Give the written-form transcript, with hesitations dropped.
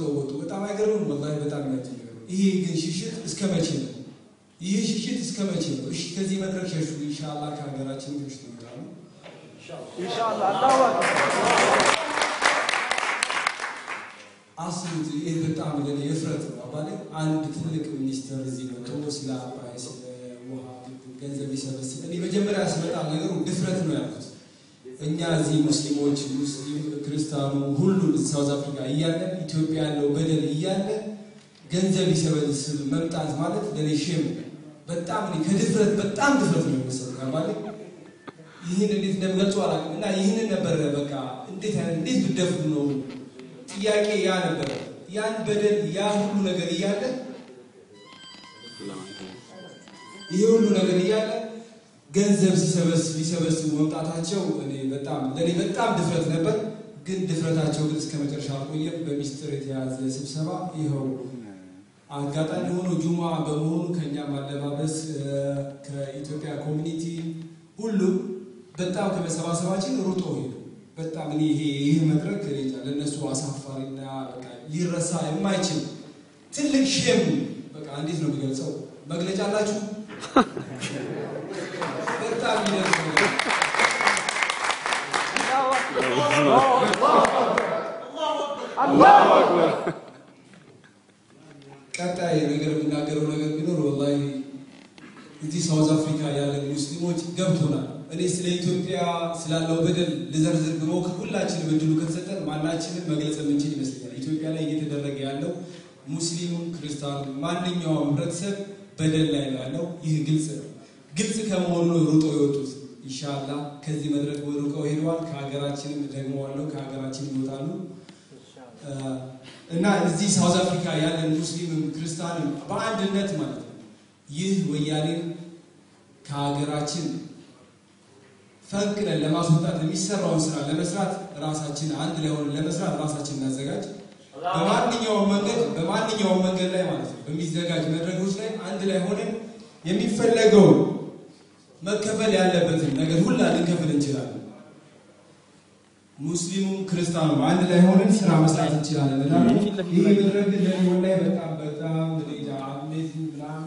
ተወጡ በጣም አይገርምም والله በጣም ያጅነው ይሄ ግን ሽሽት እስከ መቼ ነው ይሄ ሽሽት እስከ መቼ ነው እሺ ከዚህ መድረክ ሸሹ ኢንሻአላህ ከሀገራችን ግብጽ ይወጣሉ ኢንሻአላህ አላሁ አክበር አስሉት ይሄ በጣም ለኔ የፍረት ነው አባለ አንድ ትልቅ ሚኒስተር እዚህ ነው ተወስላ አባይ ስለ ውሃ ገንዘብ ይሰበስብ እኔ መጀመሪያ ያስመጣ ነገሩ ድፍረት ነው ያልኩት እኛ እዚህ ሙስሊሞች ሙስሊም ክርስቲያኑ ሁሉ ሳውዝ አፍሪካ ይያለ ኢትዮጵያ ያለው በደል ይያለ ገንዘብ ይሰበስብ መምጣት ማለት ለኔ ሼም በጣም ነው ከድፍረት በጣም ድፍረት ነው መሰለኝ ማለት ይሄን እንዴት እንደምገልጸው አላውቅም እና ይሄን ነበር በቃ እንዴት ብደፍሩ ነው ጥያቄ ያ ነበር ያን በደል ያ ሁሉ ነገር ይያለ ይሄ ሁሉ ነገር ይያለ ገንዘብ ሲሰበስቡ መምጣታቸው እኔ ለኔ በጣም ድፍረት ነበር ግን ድፍረታቸው ግን እስከ መጨረሻ አልቆየም በሚስጥር የተያዘ ስብሰባ ይሄው አጋጣሚ ሆኖ ጁማ በመሆኑ ከኛ ማለባበስ ከኢትዮጵያ ኮሚኒቲ ሁሉ በጣም ከመሰባሰባችን ሩጦ ሄዱ በጣም እኔ ይሄ መድረክ ለነሱ አሳፋሪና በቃ ሊረሳ የማይችል ትልቅ ሼም በቃ እንዴት ነው የሚገልጸው መግለጫ አላችሁ በጣም ይደርሳል አላሁ አክበር ቀጣይ ነገር ብናገረው ነገር ቢኖር والله እዚህ ሳውዝ አፍሪካ ያለ ሙስሊሞች ገብቶናል እኔ ስለ ኢትዮጵያ ስላለው በደል ለዘርዝር ብሞክር ሁላችንም እድሉ ከተሰጠን ማናችንም መግለጽ የምንችል ይመስላል ኢትዮጵያ ላይ እየተደረገ ያለው ሙስሊሙ ክርስቲያኑ ማንኛውም ህብረተሰብ በደል ላይ ያለው ይህ ግልጽ ከመሆኑ ሩጦ ይወጡት ኢንሻአላህ ከዚህ መድረክ ወሩቀው ሄደዋል ከሀገራችንም ደግሞ አለው ከሀገራችን ይወጣሉ እና እዚህ ሳውዝ አፍሪካ ያለ ሙስሊም ክርስቲያን በአንድነት ማለት ነው ይህ ወያኔ ከሀገራችን ፈንቅለን ለማስወጣት የሚሰራውን ስራ ለመስራት ራሳችን አንድ ላይ ሆነን ለመስራት ራሳችን እናዘጋጅ በማንኛውም መንገድ ላይ ማለት ነው በሚዘጋጅ መድረኮች ላይ አንድ ላይ ሆነን የሚፈለገው መከፈል ያለበትን ነገር ሁሉ ልንከፍል እንችላለን ሙስሊሙ ክርስቲያኑ አንድ ላይ ሆነን ስራ መስራት እንችላለን እና ይሄ መድረክ ለኔ ወላሂ በጣም ለኔ አሜዚንግ ብላም